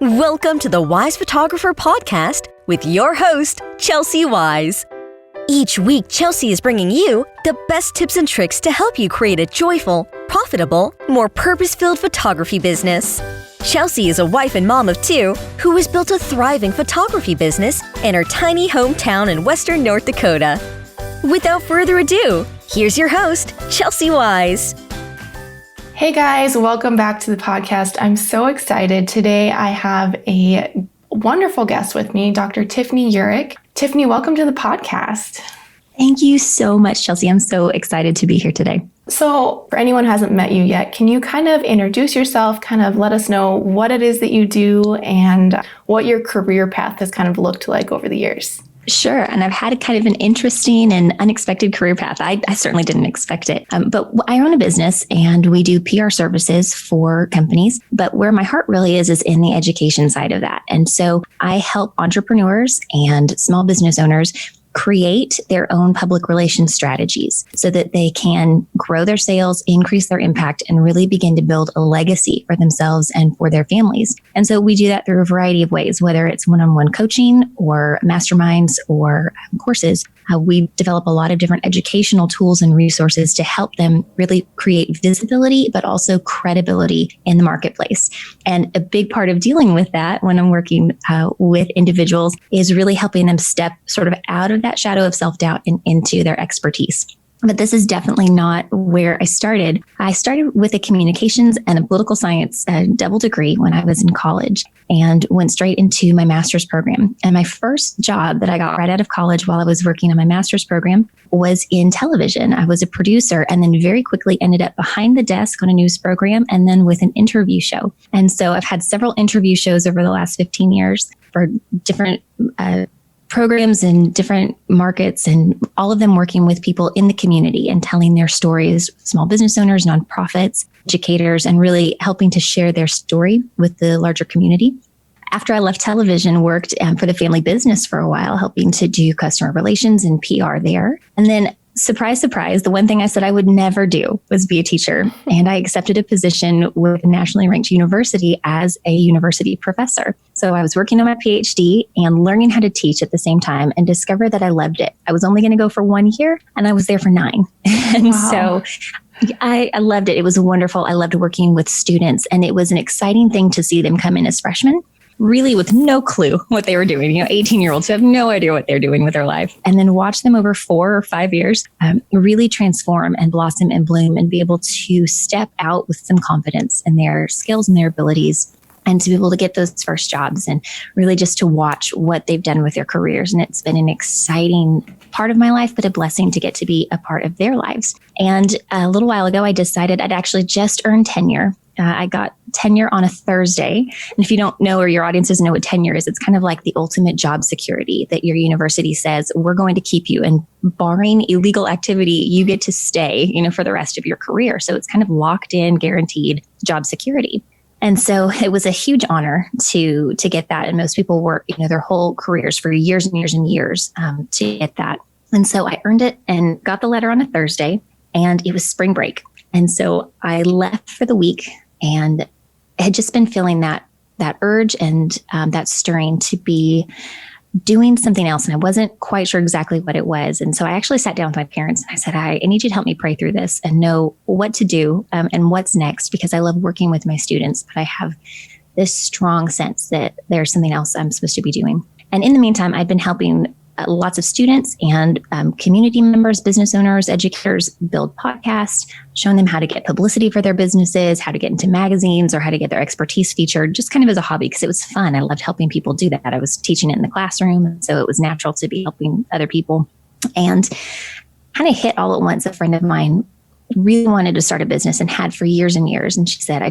Welcome to the Wise Photographer Podcast with your host, Chelsy Weisz. Each week, Chelsy is bringing you the best tips and tricks to help you create a joyful, profitable, more purpose-filled photography business. Chelsy is a wife and mom of two who has built a thriving photography business in her tiny hometown in western North Dakota. Without further ado, here's your host, Chelsy Weisz. Hey guys, welcome back to the podcast. I'm so excited. Today I have a wonderful guest with me, Dr. Tiffany Eurich. Tiffany, welcome to the podcast. Thank you so much, Chelsy. I'm so excited to be here today. So for anyone who hasn't met you yet, can you kind of introduce yourself, kind of let us know what it is that you do and what your career path has kind of looked like over the years? Sure. And I've had kind of an interesting and unexpected career path. I certainly didn't expect it. But I own a business and we do PR services for companies. But where my heart really is in the education side of that. And so I help entrepreneurs and small business owners create their own public relations strategies so that they can grow their sales, increase their impact, and really begin to build a legacy for themselves and for their families. And so we do that through a variety of ways, whether it's one-on-one coaching or masterminds or courses. We develop a lot of different educational tools and resources to help them really create visibility, but also credibility in the marketplace. And a big part of dealing with that when I'm working with individuals is really helping them step sort of out of that shadow of self-doubt and into their expertise. But this is definitely not where I started. I started with a communications and a political science double degree when I was in college and went straight into my master's program. And my first job that I got right out of college while I was working on my master's program was in television. I was a producer and then very quickly ended up behind the desk on a news program and then with an interview show. And so I've had several interview shows over the last 15 years for different programs in different markets, and all of them working with people in the community and telling their stories, small business owners, nonprofits, educators, and really helping to share their story with the larger community. After I left television, worked for the family business for a while, helping to do customer relations and PR there. And then surprise, surprise, the one thing I said I would never do was be a teacher. And I accepted a position with a nationally ranked university as a university professor. So I was working on my PhD and learning how to teach at the same time and discovered that I loved it. I was only going to go for 1 year and I was there for 9. And Wow. So I loved it. It was wonderful. I loved working with students and it was an exciting thing to see them come in as freshmen, really with no clue what they were doing, 18-year-olds who have no idea what they're doing with their life, and then watch them over 4 or 5 years really transform and blossom and bloom and be able to step out with some confidence in their skills and their abilities and to be able to get those first jobs and really just to watch what they've done with their careers. And it's been an exciting part of my life, but a blessing to get to be a part of their lives. And a little while ago, I decided I'd actually just earned tenure. I got tenure on a Thursday. And if you don't know or your audience doesn't know what tenure is, it's kind of like the ultimate job security that your university says, we're going to keep you. And barring illegal activity, you get to stay, for the rest of your career. So it's kind of locked in, guaranteed job security. And so it was a huge honor to get that. And most people work, their whole careers for years and years and years to get that. And so I earned it and got the letter on a Thursday, and it was spring break. And so I left for the week and had just been feeling that urge and that stirring to be doing something else. And I wasn't quite sure exactly what it was. And so I actually sat down with my parents and I said, I need you to help me pray through this and know what to do and what's next, because I love working with my students, but I have this strong sense that there's something else I'm supposed to be doing. And in the meantime, I've been helping lots of students and community members, business owners, educators build podcasts, showing them how to get publicity for their businesses, how to get into magazines, or how to get their expertise featured, just kind of as a hobby because it was fun. I loved helping people do that. I was teaching it in the classroom, so it was natural to be helping other people. And kind of hit all at once. A friend of mine really wanted to start a business and had for years and years. And she said, I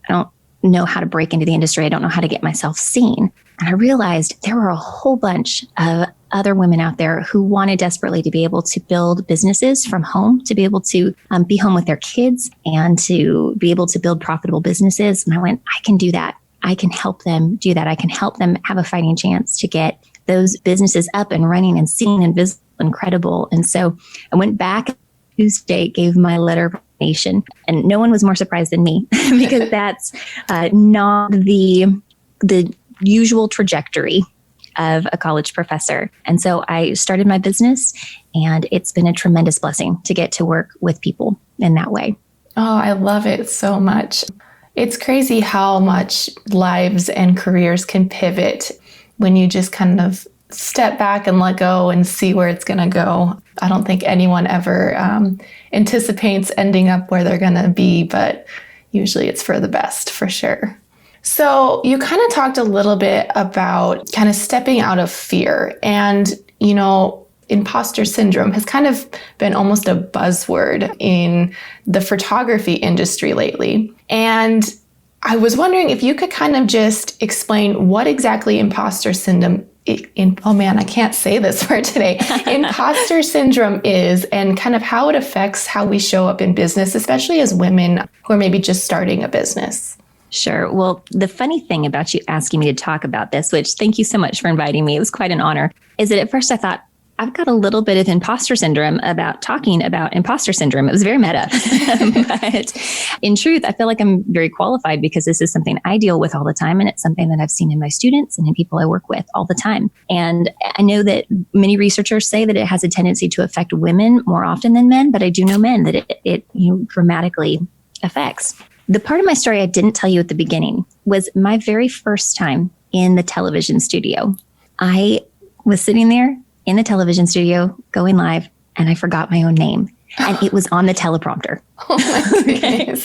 don't know how to break into the industry. I don't know how to get myself seen. And I realized there were a whole bunch of other women out there who wanted desperately to be able to build businesses from home, to be able to be home with their kids and to be able to build profitable businesses. And I went, I can do that. I can help them do that. I can help them have a fighting chance to get those businesses up and running and seen and visible and credible. And so I went back Tuesday, gave my letter of resignation, and no one was more surprised than me because that's not the the usual trajectory of a college professor. And so I started my business, and it's been a tremendous blessing to get to work with people in that way. Oh, I love it so much. It's crazy how much lives and careers can pivot when you just kind of step back and let go and see where it's going to go. I don't think anyone ever anticipates ending up where they're going to be, but usually it's for the best, for sure. So you kind of talked a little bit about kind of stepping out of fear, and, you know, imposter syndrome has kind of been almost a buzzword in the photography industry lately. And I was wondering if you could kind of just explain what exactly imposter syndrome oh man, I can't say this word today. Imposter syndrome is, and kind of how it affects how we show up in business, especially as women who are maybe just starting a business. Sure. Well, the funny thing about you asking me to talk about this, which thank you so much for inviting me, it was quite an honor, is that at first I thought, I've got a little bit of imposter syndrome about talking about imposter syndrome. It was very meta. But in truth, I feel like I'm very qualified because this is something I deal with all the time. And it's something that I've seen in my students and in people I work with all the time. And I know that many researchers say that it has a tendency to affect women more often than men, but I do know men that it dramatically affects. The part of my story I didn't tell you at the beginning was my very first time in the television studio. I was sitting there in the television studio going live, and I forgot my own name, and it was on the teleprompter. Oh my goodness.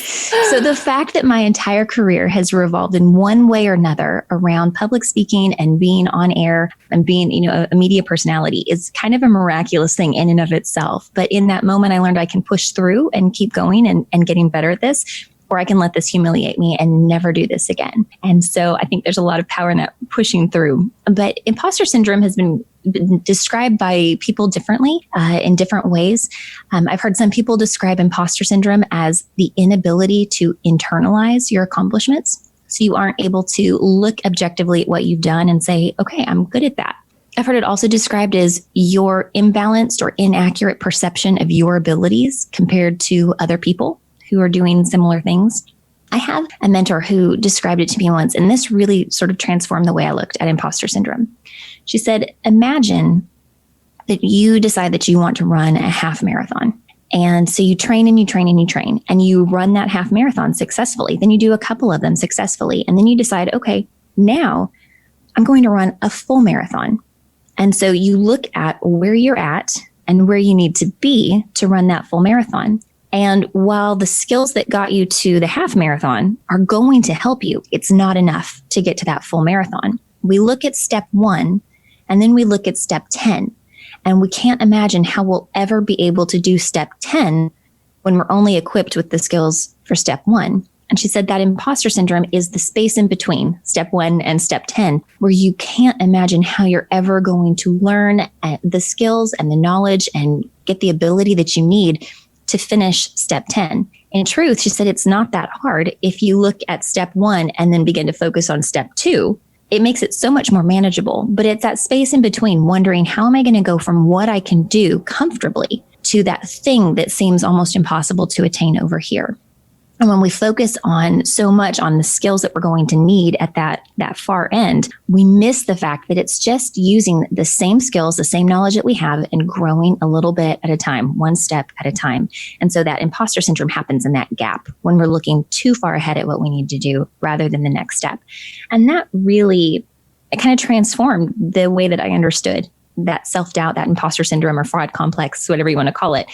So the fact that my entire career has revolved in one way or another around public speaking and being on air and being, a media personality is kind of a miraculous thing in and of itself. But in that moment, I learned I can push through and keep going and getting better at this, or I can let this humiliate me and never do this again. And so I think there's a lot of power in that pushing through. But imposter syndrome has been described by people differently in different ways. I've heard some people describe imposter syndrome as the inability to internalize your accomplishments. So you aren't able to look objectively at what you've done and say, okay, I'm good at that. I've heard it also described as your imbalanced or inaccurate perception of your abilities compared to other people who are doing similar things. I have a mentor who described it to me once, and this really sort of transformed the way I looked at imposter syndrome. She said, imagine that you decide that you want to run a half marathon. And so you train and you train and you train, and you run that half marathon successfully. Then you do a couple of them successfully. And then you decide, okay, now I'm going to run a full marathon. And so you look at where you're at and where you need to be to run that full marathon. And while the skills that got you to the half marathon are going to help you, it's not enough to get to that full marathon. We look at step 1, and then we look at step 10. And we can't imagine how we'll ever be able to do step 10 when we're only equipped with the skills for step 1. And she said that imposter syndrome is the space in between step 1 and step 10, where you can't imagine how you're ever going to learn the skills and the knowledge and get the ability that you need to finish step 10. In truth, she said it's not that hard. If you look at step 1 and then begin to focus on step 2, it makes it so much more manageable. But it's that space in between, wondering how am I going to go from what I can do comfortably to that thing that seems almost impossible to attain over here. And when we focus on so much on the skills that we're going to need at that far end, we miss the fact that it's just using the same skills, the same knowledge that we have, and growing a little bit at a time, one step at a time. And so that imposter syndrome happens in that gap when we're looking too far ahead at what we need to do rather than the next step. And that really, it kind of transformed the way that I understood that self-doubt, that imposter syndrome or fraud complex, whatever you want to call it,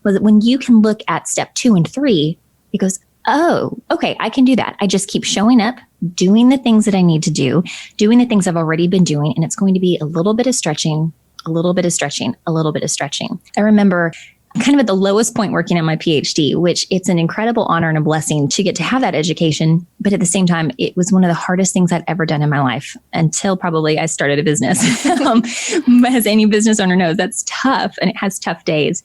was that when you can look at step 2 and 3, it goes, oh, okay, I can do that. I just keep showing up, doing the things that I need to do, doing the things I've already been doing. And it's going to be a little bit of stretching, a little bit of stretching, a little bit of stretching. I remember kind of at the lowest point working on my PhD, which it's an incredible honor and a blessing to get to have that education. But at the same time, it was one of the hardest things I'd ever done in my life until probably I started a business. As any business owner knows, that's tough and it has tough days.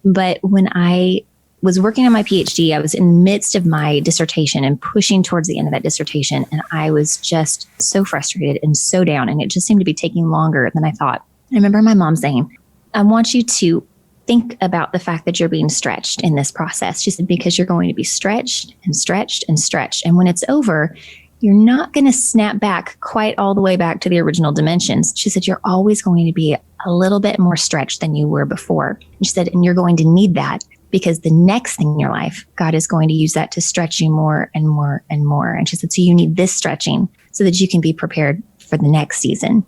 But when I was working on my PhD, I was in the midst of my dissertation and pushing towards the end of that dissertation. And I was just so frustrated and so down. And it just seemed to be taking longer than I thought. I remember my mom saying, I want you to think about the fact that you're being stretched in this process. She said, because you're going to be stretched and stretched and stretched. And when it's over, you're not going to snap back quite all the way back to the original dimensions. She said, you're always going to be a little bit more stretched than you were before. And she said, and you're going to need that because the next thing in your life, God is going to use that to stretch you more and more and more. And she said, so you need this stretching so that you can be prepared for the next season.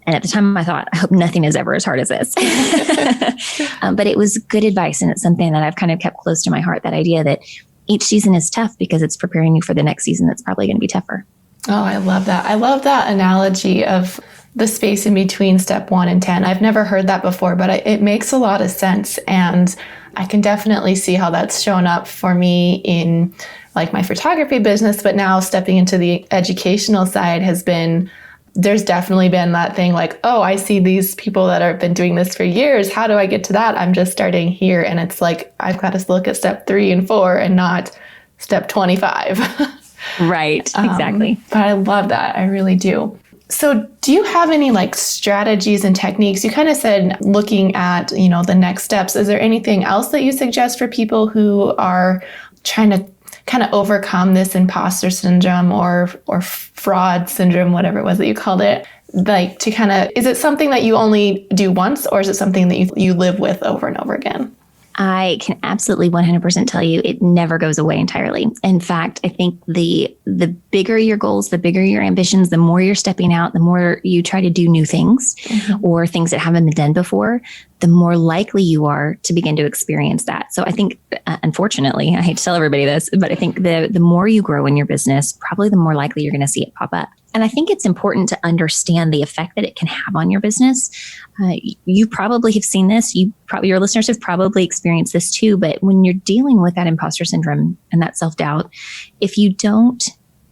And at the time I thought, I hope nothing is ever as hard as this. But it was good advice. And it's something that I've kind of kept close to my heart, that idea that each season is tough because it's preparing you for the next season that's probably going to be tougher. Oh, I love that. I love that analogy of the space in between step 1 and 10. I've never heard that before, but it makes a lot of sense. And I can definitely see how that's shown up for me in like my photography business, but now stepping into the educational side there's definitely been that thing like, oh, I see these people that have been doing this for years. How do I get to that? I'm just starting here. And it's like, I've got to look at step 3 and 4 and not step 25. Right. Exactly. But I love that. I really do. So do you have any like strategies and techniques? You kind of said looking at, the next steps. Is there anything else that you suggest for people who are trying to kind of overcome this imposter syndrome or fraud syndrome, whatever it was that you called it? Like to kind of, is it something that you only do once, or is it something that you live with over and over again? I can absolutely 100% tell you it never goes away entirely. In fact, I think the bigger your goals, the bigger your ambitions, the more you're stepping out, the more you try to do new things or things that haven't been done before, the more likely you are to begin to experience that. So I think, unfortunately, I hate to tell everybody this, but I think the more you grow in your business, probably the more likely you're going to see it pop up. And I think it's important to understand the effect that it can have on your business. You probably have seen this. Your listeners have probably experienced this too. But when you're dealing with that imposter syndrome and that self-doubt, if you don't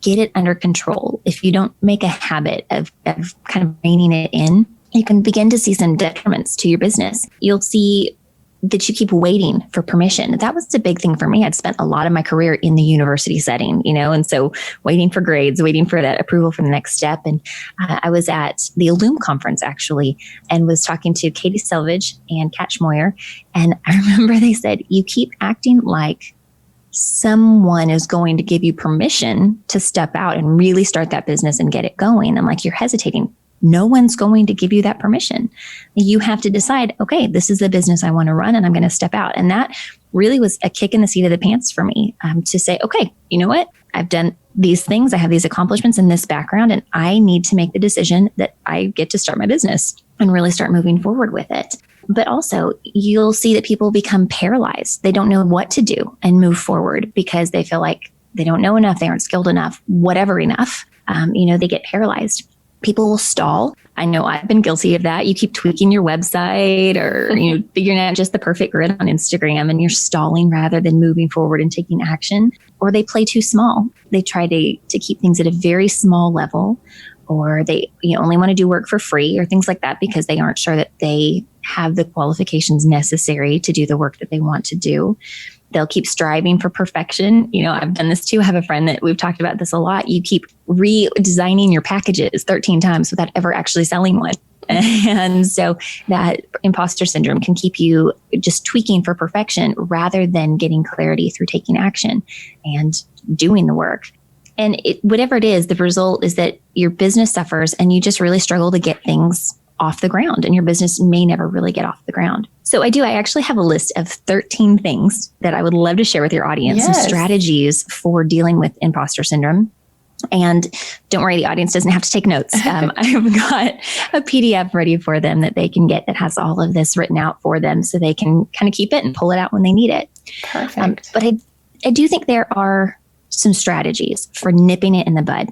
get it under control, if you don't make a habit of kind of reining it in, you can begin to see some detriments to your business. You'll see that you keep waiting for permission. That was the big thing for me. I'd spent a lot of my career in the university setting, and so waiting for grades, waiting for that approval for the next step. And I was at the Illume conference actually, and was talking to Katie Selvage and Kat Schmoyer. And I remember they said, you keep acting like someone is going to give you permission to step out and really start that business and get it going. And like, you're hesitating. No one's going to give you that permission. You have to decide, okay, this is the business I want to run and I'm going to step out. And that really was a kick in the seat of the pants for me to say, okay, you know what? I've done these things. I have these accomplishments in this background, and I need to make the decision that I get to start my business and really start moving forward with it. But also you'll see that people become paralyzed. They don't know what to do and move forward because they feel like they don't know enough. They aren't skilled enough, whatever enough. They get paralyzed. People will stall. I know I've been guilty of that. You keep tweaking your website or, figuring out just the perfect grid on Instagram, and you're stalling rather than moving forward and taking action. Or they play too small. They try to keep things at a very small level, or they only want to do work for free or things like that because they aren't sure that they have the qualifications necessary to do the work that they want to do. They'll keep striving for perfection. I've done this too. I have a friend that we've talked about this a lot. You keep redesigning your packages 13 times without ever actually selling one. And so that imposter syndrome can keep you just tweaking for perfection rather than getting clarity through taking action and doing the work. And whatever it is, the result is that your business suffers and you just really struggle to get things off the ground, and your business may never really get off the ground. So I actually have a list of 13 things that I would love to share with your audience, some strategies for dealing with imposter syndrome. And don't worry, the audience doesn't have to take notes. I've got a PDF ready for them that they can get that has all of this written out for them so they can kind of keep it and pull it out when they need it. Perfect. But I do think there are some strategies for nipping it in the bud.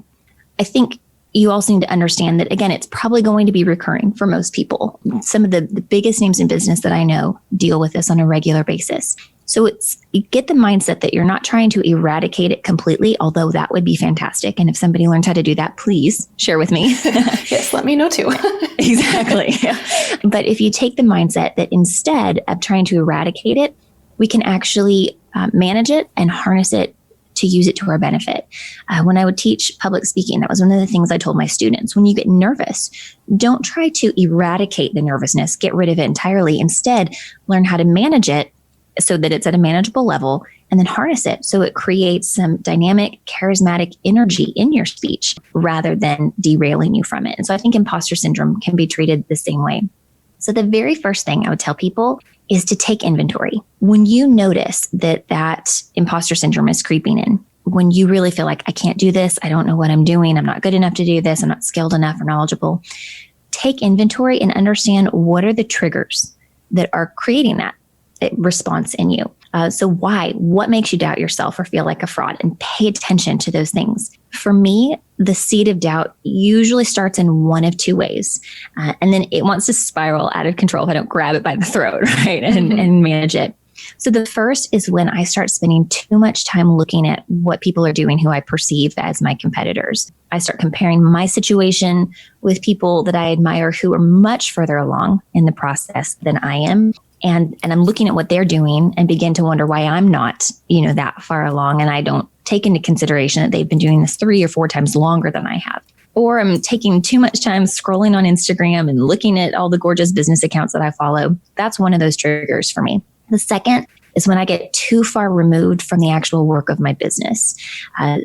I think you also need to understand that, again, it's probably going to be recurring for most people. Some of the biggest names in business that I know deal with this on a regular basis. So you get the mindset that you're not trying to eradicate it completely, although that would be fantastic. And if somebody learns how to do that, please share with me. Yes, let me know too. Exactly. But if you take the mindset that instead of trying to eradicate it, we can actually manage it and harness it to use it to our benefit. When I would teach public speaking, that was one of the things I told my students. When you get nervous, don't try to eradicate the nervousness, get rid of it entirely. Instead, learn how to manage it so that it's at a manageable level, and then harness it so it creates some dynamic, charismatic energy in your speech rather than derailing you from it. And so I think imposter syndrome can be treated the same way. So the very first thing I would tell people is to take inventory. When you notice that imposter syndrome is creeping in, when you really feel like I can't do this, I don't know what I'm doing, I'm not good enough to do this, I'm not skilled enough or knowledgeable, take inventory and understand what are the triggers that are creating that response in you. So why? What makes you doubt yourself or feel like a fraud? And pay attention to those things. For me, the seed of doubt usually starts in one of two ways. And then it wants to spiral out of control if I don't grab it by the throat, right? And manage it. So the first is when I start spending too much time looking at what people are doing who I perceive as my competitors. I start comparing my situation with people that I admire who are much further along in the process than I am. And I'm looking at what they're doing and begin to wonder why I'm not, that far along. And I don't take into consideration that they've been doing this 3 or 4 times longer than I have. Or I'm taking too much time scrolling on Instagram and looking at all the gorgeous business accounts that I follow. That's one of those triggers for me. The second is when I get too far removed from the actual work of my business.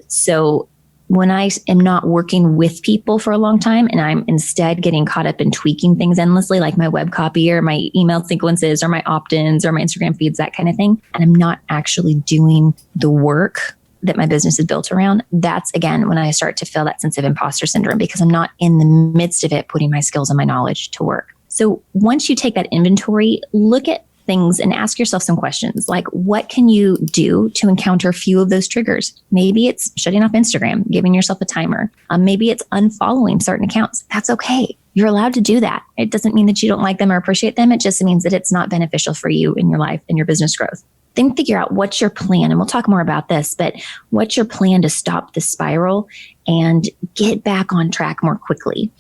So when I am not working with people for a long time and I'm instead getting caught up in tweaking things endlessly, like my web copy or my email sequences or my opt-ins or my Instagram feeds, that kind of thing, and I'm not actually doing the work that my business is built around, that's again when I start to feel that sense of imposter syndrome because I'm not in the midst of it, putting my skills and my knowledge to work. So once you take that inventory, look at things and ask yourself some questions like, what can you do to encounter a few of those triggers? Maybe it's shutting off Instagram, giving yourself a timer. Maybe it's unfollowing certain accounts. That's okay. You're allowed to do that. It doesn't mean that you don't like them or appreciate them. It just means that it's not beneficial for you in your life and your business growth. Then figure out what's your plan. And we'll talk more about this, but what's your plan to stop the spiral and get back on track more quickly?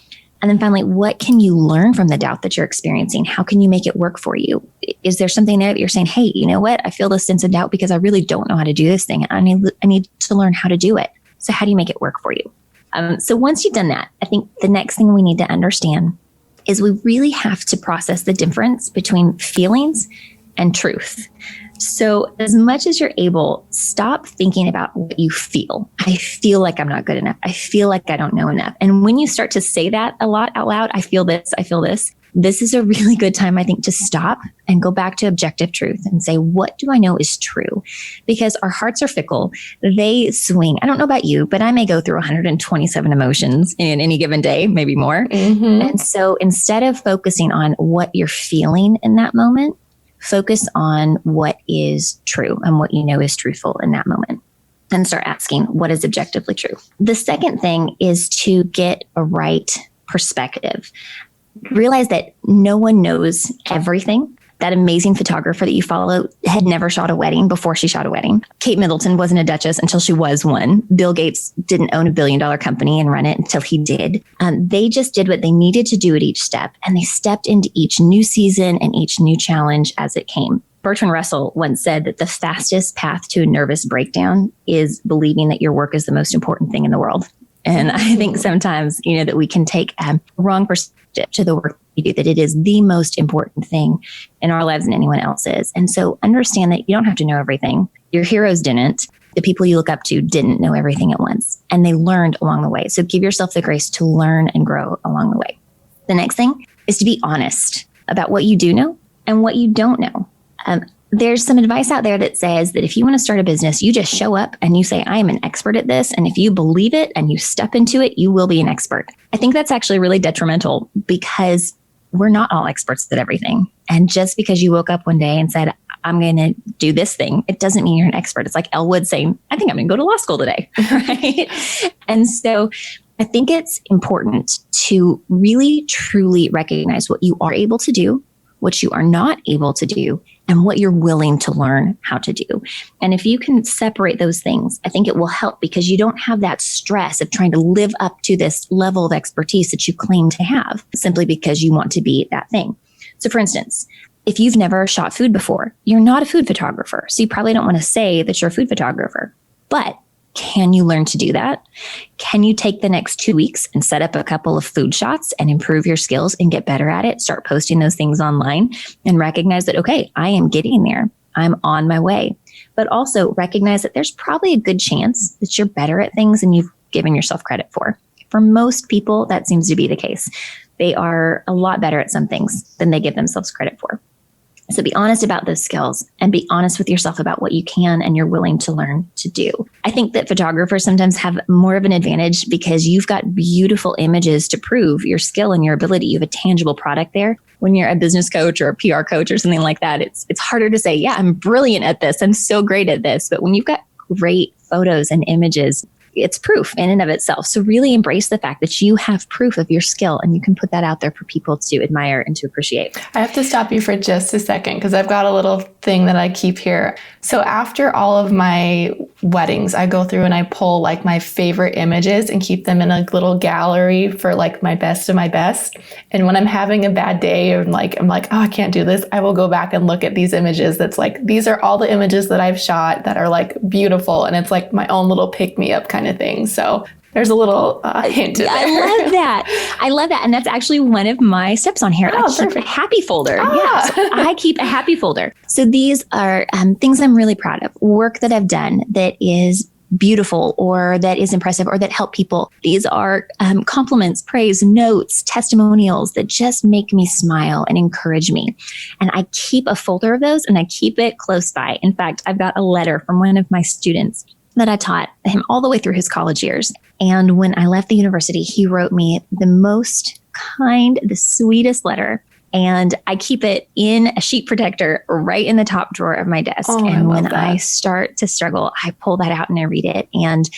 And then finally, what can you learn from the doubt that you're experiencing? How can you make it work for you? Is there something there that you're saying, hey, you know what? I feel this sense of doubt because I really don't know how to do this thing. I need to learn how to do it. So how do you make it work for you? So once you've done that, I think the next thing we need to understand is we really have to process the difference between feelings and truth. So as much as you're able, stop thinking about what you feel. I feel like I'm not good enough. I feel like I don't know enough. And when you start to say that a lot out loud, I feel this, this is a really good time, I think, to stop and go back to objective truth and say, what do I know is true? Because our hearts are fickle. They swing. I don't know about you, but I may go through 127 emotions in any given day, maybe more. Mm-hmm. And so instead of focusing on what you're feeling in that moment, focus on what is true and what you know is truthful in that moment and start asking what is objectively true. The second thing is to get a right perspective. Realize that no one knows everything. That amazing photographer that you follow had never shot a wedding before she shot a wedding. Kate Middleton wasn't a duchess until she was one. Bill Gates didn't own $1 billion company and run it until he did. They just did what they needed to do at each step, and they stepped into each new season and each new challenge as it came. Bertrand Russell once said that the fastest path to a nervous breakdown is believing that your work is the most important thing in the world. And I think sometimes, that we can take a wrong perspective to the work we do, that it is the most important thing in our lives than anyone else's. And so understand that you don't have to know everything. Your heroes didn't. The people you look up to didn't know everything at once, and they learned along the way. So give yourself the grace to learn and grow along the way. The next thing is to be honest about what you do know and what you don't know. There's some advice out there that says that if you want to start a business, you just show up and you say, I am an expert at this. And if you believe it and you step into it, you will be an expert. I think that's actually really detrimental because we're not all experts at everything. And just because you woke up one day and said, I'm going to do this thing, it doesn't mean you're an expert. It's like Elwood saying, I think I'm going to go to law school today. Right? And so I think it's important to really, truly recognize what you are able to do, what you are not able to do, and what you're willing to learn how to do. And if you can separate those things, I think it will help because you don't have that stress of trying to live up to this level of expertise that you claim to have simply because you want to be that thing. So for instance, if you've never shot food before, you're not a food photographer. So you probably don't want to say that you're a food photographer, but can you learn to do that? Can you take the next 2 weeks and set up a couple of food shots and improve your skills and get better at it? Start posting those things online and recognize that, okay, I am getting there. I'm on my way. But also recognize that there's probably a good chance that you're better at things than you've given yourself credit for. For most people, that seems to be the case. They are a lot better at some things than they give themselves credit for. So be honest about those skills and be honest with yourself about what you can and you're willing to learn to do. I think that photographers sometimes have more of an advantage because you've got beautiful images to prove your skill and your ability. You have a tangible product there. When you're a business coach or a PR coach or something like that, it's harder to say, yeah, I'm brilliant at this. I'm so great at this. But when you've got great photos and images, it's proof in and of itself. So really embrace the fact that you have proof of your skill and you can put that out there for people to admire and to appreciate. I have to stop you for just a second because I've got a little thing that I keep here. So after all of my weddings, I go through and I pull like my favorite images and keep them in a little gallery for like my best of my best. And when I'm having a bad day or I'm like, oh, I can't do this, I will go back and look at these images. That's like, these are all the images that I've shot that are like beautiful. And it's like my own little pick me up kind of thing. So there's a little hint to there. I love that. And that's actually one of my steps on here. I keep perfect. a happy folder. Yeah, so I keep a happy folder. So these are things I'm really proud of, work that I've done that is beautiful or that is impressive or that help people. These are compliments, praise, notes, testimonials that just make me smile and encourage me. And I keep a folder of those and I keep it close by. In fact, I've got a letter from one of my students that I taught him all the way through his college years. And when I left the university, he wrote me the most kind, the sweetest letter. And I keep it in a sheet protector right in the top drawer of my desk. And when I start to struggle, I pull that out and I read it. And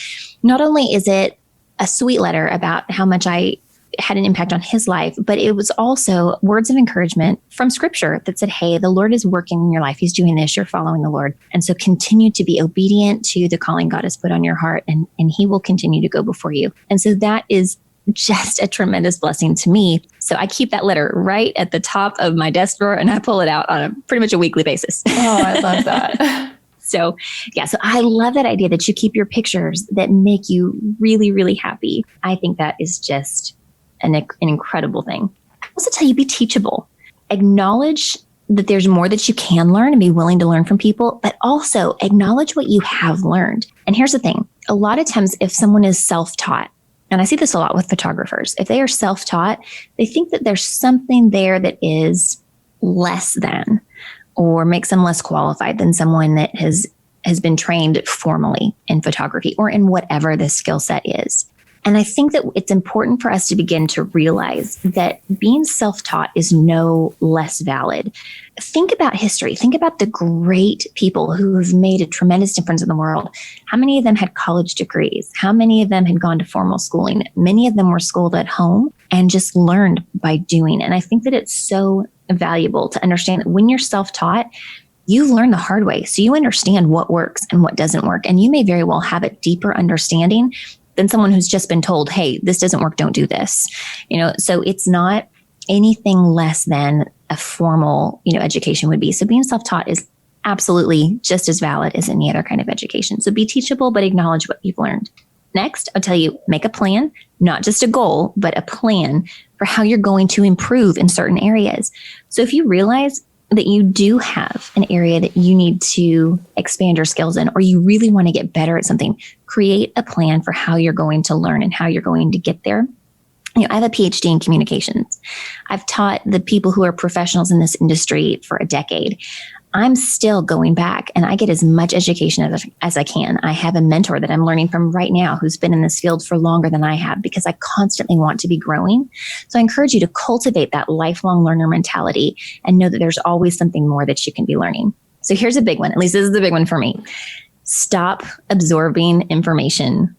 not only is it a sweet letter about how much I had an impact on his life, but it was also words of encouragement from scripture that said, hey, the Lord is working in your life. He's doing this. You're following the Lord. And so continue to be obedient to the calling God has put on your heart, and he will continue to go before you. And so that is just a tremendous blessing to me. So I keep that letter right at the top of my desk drawer and I pull it out on pretty much a weekly basis. Oh, I love that. So I love that idea that you keep your pictures that make you really, really happy. I think that is just an incredible thing. I also tell you, be teachable. Acknowledge that there's more that you can learn and be willing to learn from people, but also acknowledge what you have learned. And here's the thing. A lot of times if someone is self-taught, and I see this a lot with photographers, if they are self-taught, they think that there's something there that is less than or makes them less qualified than someone that has been trained formally in photography or in whatever the skill set is. And I think that it's important for us to begin to realize that being self-taught is no less valid. Think about history. Think about the great people who have made a tremendous difference in the world. How many of them had college degrees? How many of them had gone to formal schooling? Many of them were schooled at home and just learned by doing. And I think that it's so valuable to understand that when you're self-taught, you've learned the hard way. So you understand what works and what doesn't work. And you may very well have a deeper understanding than someone who's just been told, hey, this doesn't work, don't do this. So it's not anything less than a formal, education would be. So being self-taught is absolutely just as valid as any other kind of education. So be teachable, but acknowledge what you've learned. Next, I'll tell you, make a plan, not just a goal, but a plan for how you're going to improve in certain areas. So if you realize that you do have an area that you need to expand your skills in, or you really want to get better at something, create a plan for how you're going to learn and how you're going to get there. I have a PhD in communications. I've taught the people who are professionals in this industry for a decade. I'm still going back and I get as much education as I can. I have a mentor that I'm learning from right now who's been in this field for longer than I have because I constantly want to be growing. So I encourage you to cultivate that lifelong learner mentality and know that there's always something more that you can be learning. So here's a big one. At least this is the big one for me. Stop absorbing information.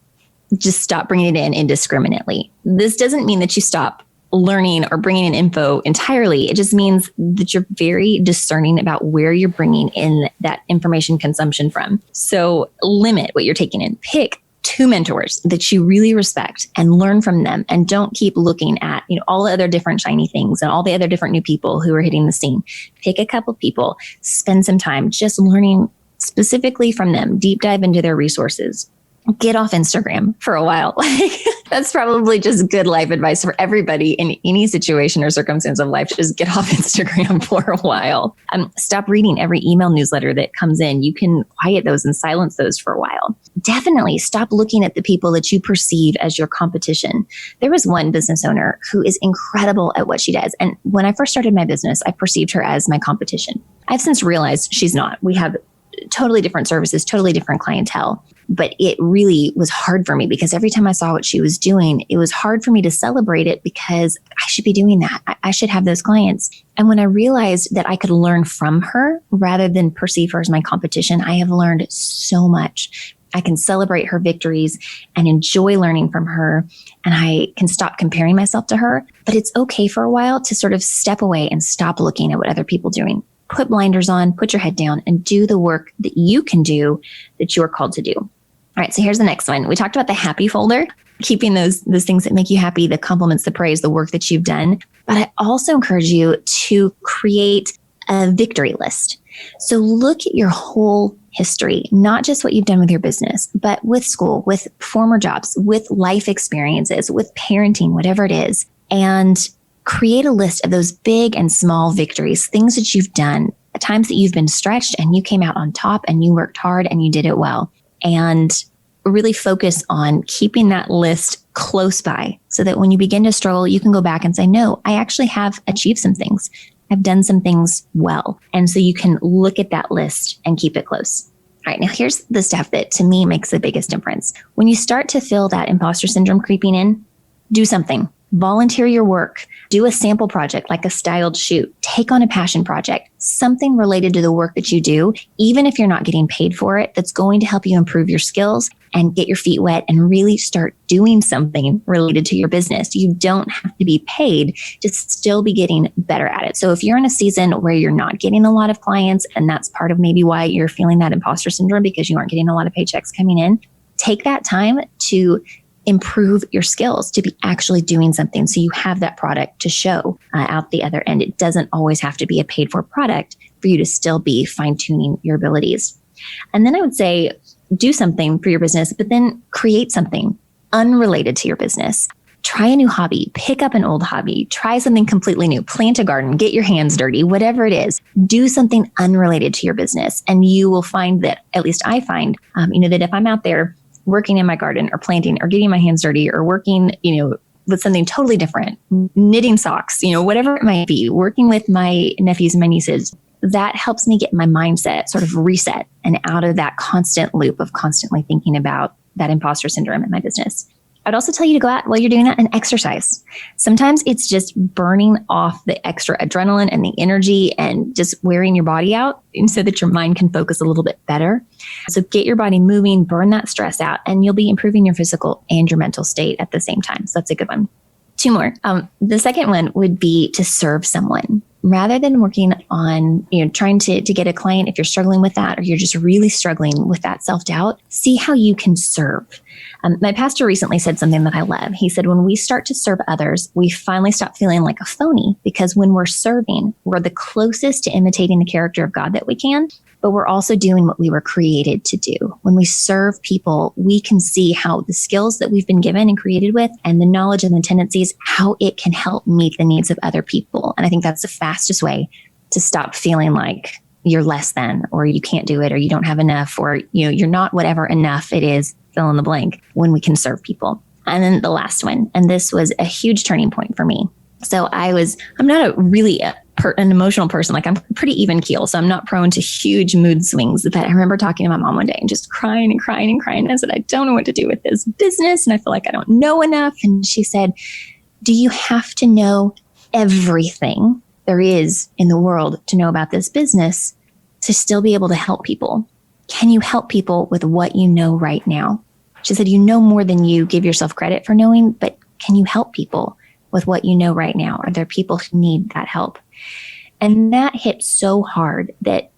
Just stop bringing it in indiscriminately. This doesn't mean that you stop learning or bringing in info entirely. It just means that you're very discerning about where you're bringing in that information consumption from. So limit what you're taking in. Pick 2 mentors that you really respect and learn from them, and don't keep looking at, all the other different shiny things and all the other different new people who are hitting the scene. Pick a couple people, spend some time just learning specifically from them, deep dive into their resources. Get off Instagram for a while. That's probably just good life advice for everybody in any situation or circumstance of life. Just get off Instagram for a while. Stop reading every email newsletter that comes in. You can quiet those and silence those for a while. Definitely stop looking at the people that you perceive as your competition. There was one business owner who is incredible at what she does. And when I first started my business, I perceived her as my competition. I've since realized she's not. We have totally different services, totally different clientele. But it really was hard for me because every time I saw what she was doing, it was hard for me to celebrate it because I should be doing that. I should have those clients. And when I realized that I could learn from her rather than perceive her as my competition, I have learned so much. I can celebrate her victories and enjoy learning from her. And I can stop comparing myself to her. But it's okay for a while to sort of step away and stop looking at what other people are doing. Put blinders on, put your head down, and do the work that you can do that you're called to do. All right, so here's the next one. We talked about the happy folder, keeping those things that make you happy, the compliments, the praise, the work that you've done. But I also encourage you to create a victory list. So look at your whole history, not just what you've done with your business, but with school, with former jobs, with life experiences, with parenting, whatever it is, and create a list of those big and small victories, things that you've done, times that you've been stretched and you came out on top and you worked hard and you did it well. And really focus on keeping that list close by so that when you begin to struggle, you can go back and say, no, I actually have achieved some things. I've done some things well. And so you can look at that list and keep it close. All right, now here's the stuff that to me makes the biggest difference. When you start to feel that imposter syndrome creeping in, do something. Volunteer your work. Do a sample project like a styled shoot. Take on a passion project, something related to the work that you do, even if you're not getting paid for it, that's going to help you improve your skills and get your feet wet and really start doing something related to your business. You don't have to be paid to still be getting better at it. So if you're in a season where you're not getting a lot of clients, and that's part of maybe why you're feeling that imposter syndrome because you aren't getting a lot of paychecks coming in, take that time to improve your skills, to be actually doing something so you have that product to show out the other end. It doesn't always have to be a paid for product for you to still be fine-tuning your abilities. And then I would say do something for your business, but then create something unrelated to your business. Try a new hobby, pick up an old hobby, try something completely new, plant a garden, get your hands dirty, whatever it is, do something unrelated to your business. And you will find that, at least I find, that if I'm out there working in my garden or planting or getting my hands dirty or working, with something totally different, knitting socks, whatever it might be, working with my nephews and my nieces, that helps me get my mindset sort of reset and out of that constant loop of constantly thinking about that imposter syndrome in my business. I'd also tell you to go out while you're doing that and exercise. Sometimes it's just burning off the extra adrenaline and the energy and just wearing your body out so that your mind can focus a little bit better. So get your body moving, burn that stress out, and you'll be improving your physical and your mental state at the same time. So that's a good one. Two more. The second one would be to serve someone. Rather than working on, trying to get a client, if you're struggling with that or you're just really struggling with that self-doubt, see how you can serve. My pastor recently said something that I love. He said, when we start to serve others, we finally stop feeling like a phony because when we're serving, we're the closest to imitating the character of God that we can, but we're also doing what we were created to do. When we serve people, we can see how the skills that we've been given and created with and the knowledge and the tendencies, how it can help meet the needs of other people. And I think that's the fastest way to stop feeling like you're less than, or you can't do it, or you don't have enough, or you're not whatever enough it is, fill in the blank, when we can serve people. And then the last one, and this was a huge turning point for me. So I'm not an emotional person. Like I'm pretty even keel. So I'm not prone to huge mood swings. But I remember talking to my mom one day and just crying and crying and crying. And I said, I don't know what to do with this business. And I feel like I don't know enough. And she said, do you have to know everything there is in the world to know about this business to still be able to help people? Can you help people with what you know right now? She said, you know more than you give yourself credit for knowing, but can you help people with what you know right now? Are there people who need that help? And that hit so hard that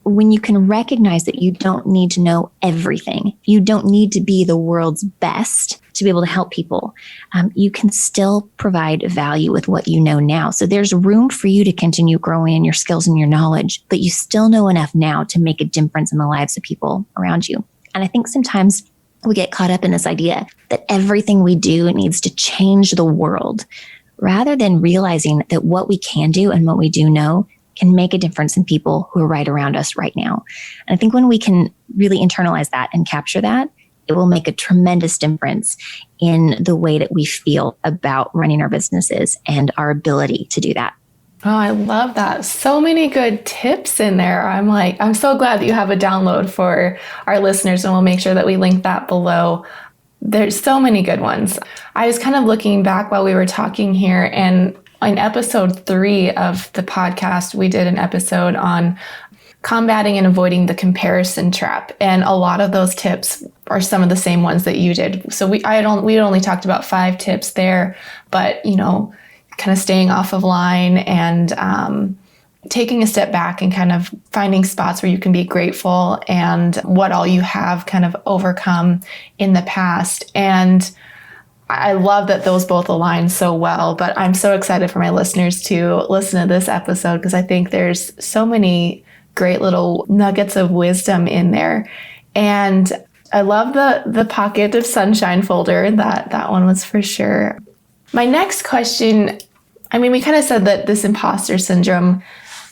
when you can recognize that you don't need to know everything, you don't need to be the world's best to be able to help people, you can still provide value with what you know now. So there's room for you to continue growing in your skills and your knowledge, but you still know enough now to make a difference in the lives of people around you. And I think sometimes we get caught up in this idea that everything we do needs to change the world, rather than realizing that what we can do and what we do know can make a difference in people who are right around us right now. And I think when we can really internalize that and capture that, it will make a tremendous difference in the way that we feel about running our businesses and our ability to do that. Oh, I love that. So many good tips in there. I'm so glad that you have a download for our listeners, and we'll make sure that we link that below. There's so many good ones. I was kind of looking back while we were talking here, and in episode 3 of the podcast, we did an episode on combating and avoiding the comparison trap. And a lot of those tips are some of the same ones that you did. So we only talked about 5 tips there, but kind of staying off of line and taking a step back and kind of finding spots where you can be grateful and what all you have kind of overcome in the past. And I love that those both align so well, but I'm so excited for my listeners to listen to this episode because I think there's so many great little nuggets of wisdom in there. And I love the Pocket of Sunshine folder. That one was for sure. My next question, we kind of said that this imposter syndrome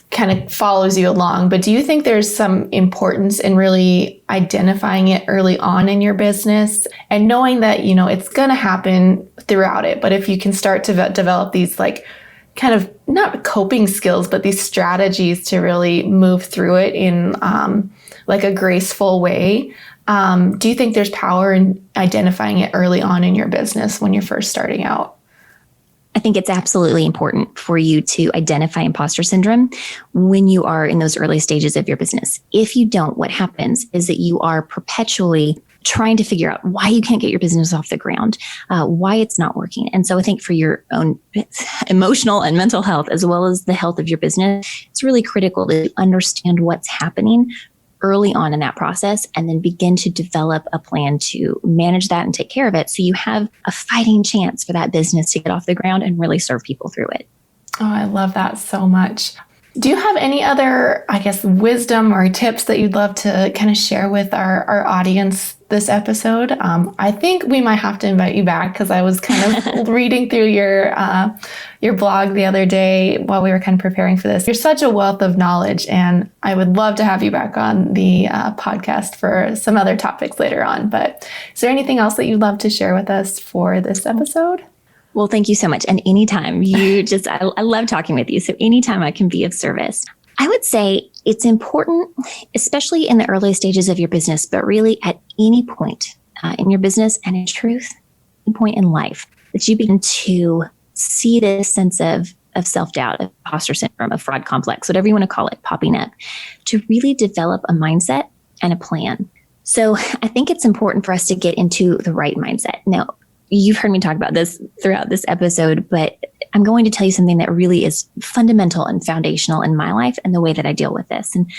kind of follows you along, but do you think there's some importance in really identifying it early on in your business and knowing that, it's going to happen throughout it, but if you can start to develop these kind of not coping skills, but these strategies to really move through it in a graceful way, do you think there's power in identifying it early on in your business when you're first starting out? I think it's absolutely important for you to identify imposter syndrome when you are in those early stages of your business. If you don't, what happens is that you are perpetually trying to figure out why you can't get your business off the ground, why it's not working. And so I think for your own emotional and mental health, as well as the health of your business, it's really critical to understand what's happening early on in that process and then begin to develop a plan to manage that and take care of it so you have a fighting chance for that business to get off the ground and really serve people through it. Oh, I love that so much. Do you have any other, wisdom or tips that you'd love to kind of share with our audience this episode? I think we might have to invite you back because I was kind of reading through your blog the other day while we were kind of preparing for this. You're such a wealth of knowledge, and I would love to have you back on the podcast for some other topics later on. But is there anything else that you'd love to share with us for this episode? Well, thank you so much. And anytime I love talking with you. So anytime I can be of service. I would say it's important, especially in the early stages of your business, but really at any point in your business and in truth, any point in life, that you begin to see this sense of self-doubt, of imposter syndrome, of fraud complex, whatever you want to call it, popping up, to really develop a mindset and a plan. So I think it's important for us to get into the right mindset. Now, you've heard me talk about this throughout this episode, but I'm going to tell you something that really is fundamental and foundational in my life and the way that I deal with this. And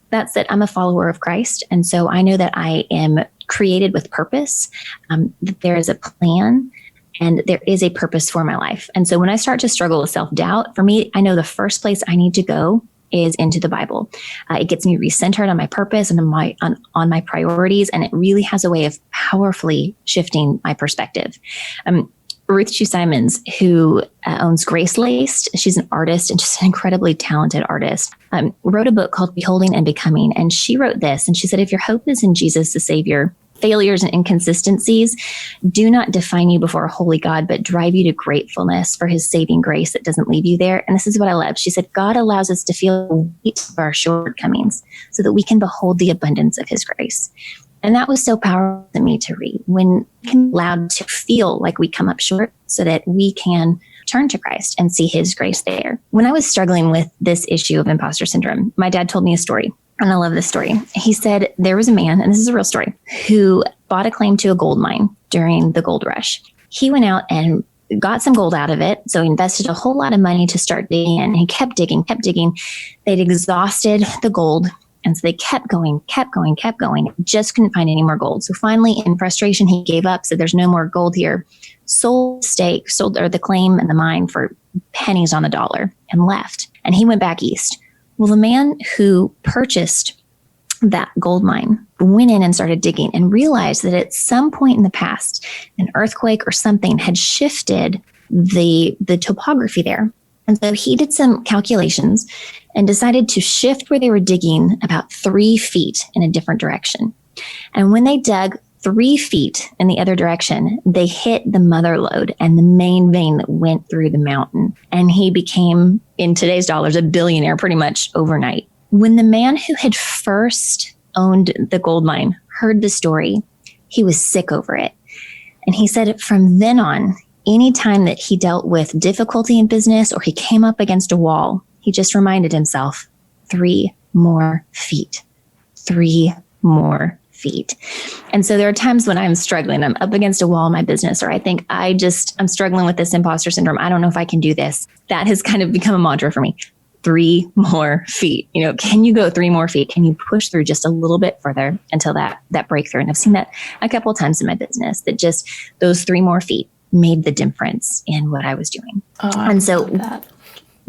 that's that I'm a follower of Christ. And so I know that I am created with purpose, that there is a plan and there is a purpose for my life. And so when I start to struggle with self-doubt, for me, I know the first place I need to go is into the Bible. It gets me recentered on my purpose and on my priorities, and it really has a way of powerfully shifting my perspective. Ruth Chou Simons, who owns Grace Laced, she's an artist and just an incredibly talented artist, wrote a book called Beholding and Becoming. And she wrote this, and she said, if your hope is in Jesus, the Savior, failures and inconsistencies do not define you before a holy God, but drive you to gratefulness for his saving grace that doesn't leave you there. And this is what I love. She said, God allows us to feel the weight of our shortcomings so that we can behold the abundance of his grace. And that was so powerful to me to read, when allowed to feel like we come up short so that we can turn to Christ and see his grace there. When I was struggling with this issue of imposter syndrome, my dad told me a story. And I love this story. He said there was a man, and this is a real story, who bought a claim to a gold mine during the gold rush. He went out and got some gold out of it. So he invested a whole lot of money to start digging in. He kept digging. They'd exhausted the gold. And so they kept going, just couldn't find any more gold. So finally, in frustration, he gave up, said there's no more gold here, sold the claim and the mine for pennies on the dollar and left. And he went back east. Well, the man who purchased that gold mine, went in and started digging and realized that at some point in the past, an earthquake or something had shifted the topography there. And so he did some calculations and decided to shift where they were digging about 3 feet in a different direction. And when they dug 3 feet in the other direction, they hit the mother lode and the main vein that went through the mountain. And he became, in today's dollars, a billionaire pretty much overnight. When the man who had first owned the gold mine heard the story, he was sick over it. And he said from then on, anytime that he dealt with difficulty in business or he came up against a wall, he just reminded himself, 3 more feet, 3 more feet. And so there are times when I'm struggling, I'm up against a wall in my business, or I think I'm struggling with this imposter syndrome. I don't know if I can do this. That has kind of become a mantra for me. 3 more feet. Can you go 3 more feet? Can you push through just a little bit further until that breakthrough? And I've seen that a couple of times in my business, that just those 3 more feet made the difference in what I was doing. And so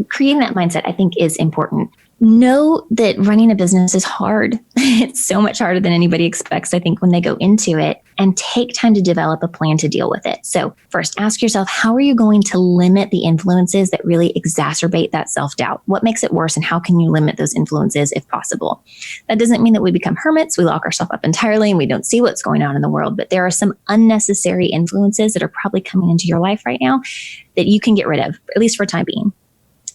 creating that mindset, I think, is important. Know that running a business is hard. It's so much harder than anybody expects, I think, when they go into it, and take time to develop a plan to deal with it. So first, ask yourself, how are you going to limit the influences that really exacerbate that self-doubt? What makes it worse, and how can you limit those influences if possible? That doesn't mean that we become hermits, we lock ourselves up entirely, and we don't see what's going on in the world. But there are some unnecessary influences that are probably coming into your life right now that you can get rid of, at least for time being,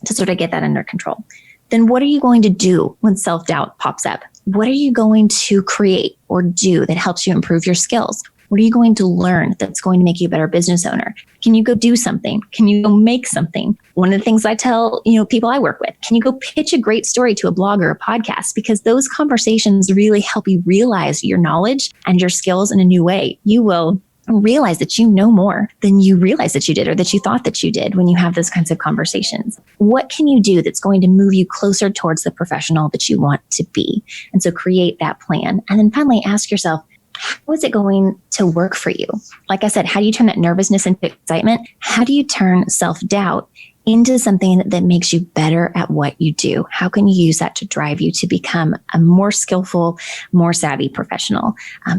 to sort of get that under control. Then what are you going to do when self-doubt pops up? What are you going to create or do that helps you improve your skills? What are you going to learn that's going to make you a better business owner? Can you go do something? Can you go make something? One of the things I tell, people I work with, can you go pitch a great story to a blog or a podcast? Because those conversations really help you realize your knowledge and your skills in a new way. You will realize that you know more than you realize that you did, or that you thought that you did, when you have those kinds of conversations. What can you do that's going to move you closer towards the professional that you want to be? And so create that plan. And then finally ask yourself, how is it going to work for you? Like I said, how do you turn that nervousness into excitement? How do you turn self-doubt into something that makes you better at what you do? How can you use that to drive you to become a more skillful, more savvy professional,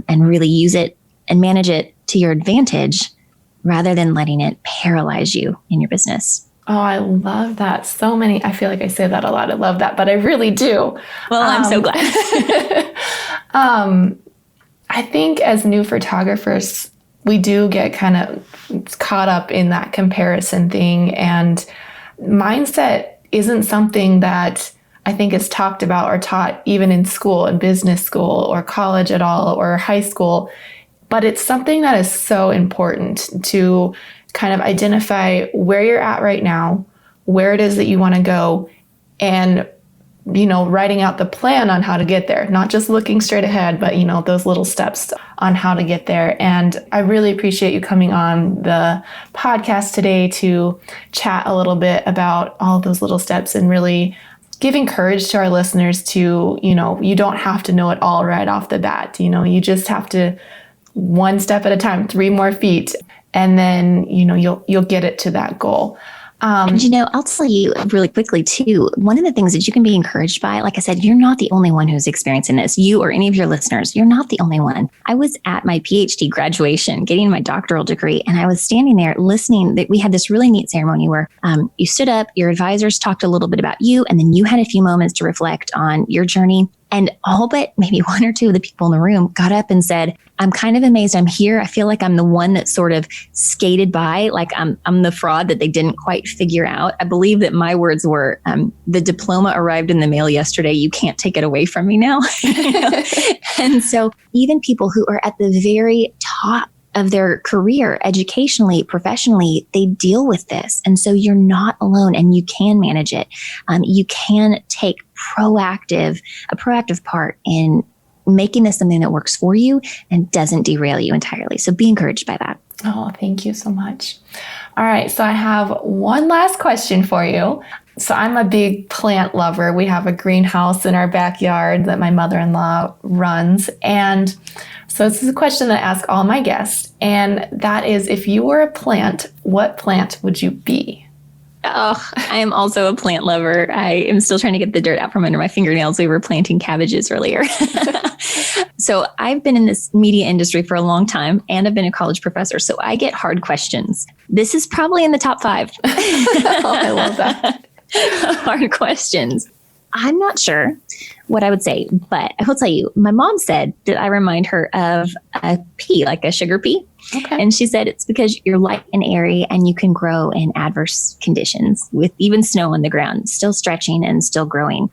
and really use it and manage it to your advantage rather than letting it paralyze you in your business? Oh, I love that. So many. I feel like I say that a lot. I love that, but I really do. Well, I'm so glad. I think as new photographers, we do get kind of caught up in that comparison thing. And mindset isn't something that I think is talked about or taught even in school, in business school or college at all, or high school. But it's something that is so important to kind of identify where you're at right now, where it is that you want to go, and, writing out the plan on how to get there, not just looking straight ahead, but, those little steps on how to get there. And I really appreciate you coming on the podcast today to chat a little bit about all of those little steps and really giving courage to our listeners to, you don't have to know it all right off the bat. You just have to, one step at a time, 3 more feet, and then, you'll get it to that goal. And I'll tell you really quickly too, one of the things that you can be encouraged by, like I said, you're not the only one who's experiencing this. You or any of your listeners, you're not the only one. I was at my PhD graduation, getting my doctoral degree, and I was standing there listening. That we had this really neat ceremony where you stood up, your advisors talked a little bit about you, and then you had a few moments to reflect on your journey. And all but maybe 1 or 2 of the people in the room got up and said, I'm kind of amazed I'm here. I feel like I'm the one that sort of skated by, like I'm the fraud that they didn't quite figure out. I believe that my words were, the diploma arrived in the mail yesterday. You can't take it away from me now. And so even people who are at the very top of their career, educationally, professionally, they deal with this. And so you're not alone, and you can manage it. You can take a proactive part in making this something that works for you and doesn't derail you entirely. So be encouraged by that. Oh, thank you so much. All right. So I have one last question for you. So I'm a big plant lover. We have a greenhouse in our backyard that my mother-in-law runs. And so this is a question that I ask all my guests. And that is, if you were a plant, what plant would you be? Oh, I am also a plant lover. I am still trying to get the dirt out from under my fingernails. We were planting cabbages earlier. So I've been in this media industry for a long time, and I've been a college professor. So I get hard questions. This is probably in the top 5. Oh, I love that. Hard questions. I'm not sure what I would say, but I will tell you, my mom said that I remind her of a pea, like a sugar pea. Okay. And she said it's because you're light and airy and you can grow in adverse conditions with even snow on the ground, still stretching and still growing.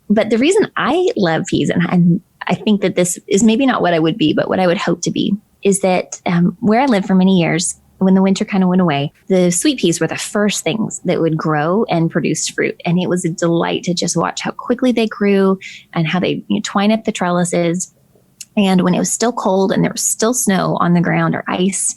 But the reason I love peas, and I think that this is maybe not what I would be, but what I would hope to be, is that where I lived for many years, when the winter kind of went away, the sweet peas were the first things that would grow and produce fruit. And it was a delight to just watch how quickly they grew and how they twine up the trellises. And when it was still cold and there was still snow on the ground or ice,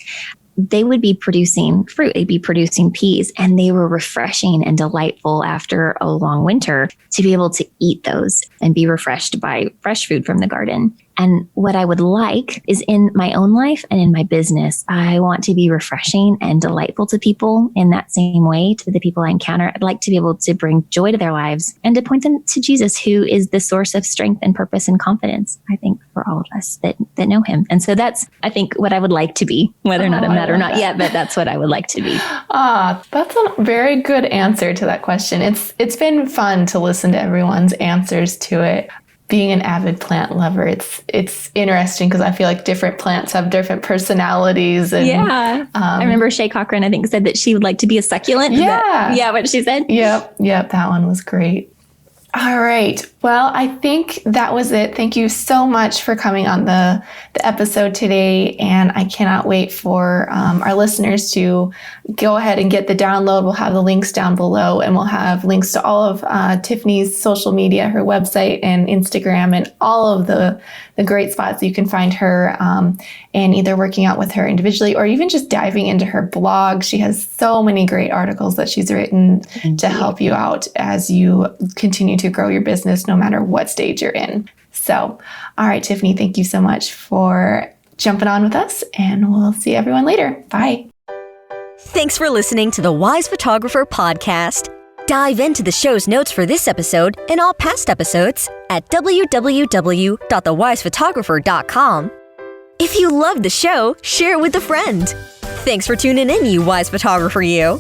they would be producing fruit. They'd be producing peas, and they were refreshing and delightful after a long winter to be able to eat those and be refreshed by fresh food from the garden. And what I would like is in my own life and in my business, I want to be refreshing and delightful to people in that same way, to the people I encounter. I'd like to be able to bring joy to their lives and to point them to Jesus, who is the source of strength and purpose and confidence, I think, for all of us that know him. And so that's, I think, what I would like to be, whether or not I'm that or not yet, but that's what I would like to be. That's a very good answer to that question. It's been fun to listen to everyone's answers to it. Being an avid plant lover, it's interesting because I feel like different plants have different personalities. And, yeah. I remember Shay Cochran, I think, said that she would like to be a succulent. Yeah. What she said? Yep. That one was great. All right. Well, I think that was it. Thank you so much for coming on the episode today. And I cannot wait for our listeners to go ahead and get the download. We'll have the links down below, and we'll have links to all of Tiffany's social media, her website and Instagram, and all of the great spots you can find her and either working out with her individually or even just diving into her blog. She has so many great articles that she's written to help you out as you continue to grow your business, no matter what stage you're in. So, all right, Tiffany, thank you so much for jumping on with us, and we'll see everyone later. Bye. Thanks for listening to the Wise Photographer podcast. Dive into the show's notes for this episode and all past episodes at www.thewisephotographer.com. If you loved the show, share it with a friend. Thanks for tuning in, you Wise Photographer, you.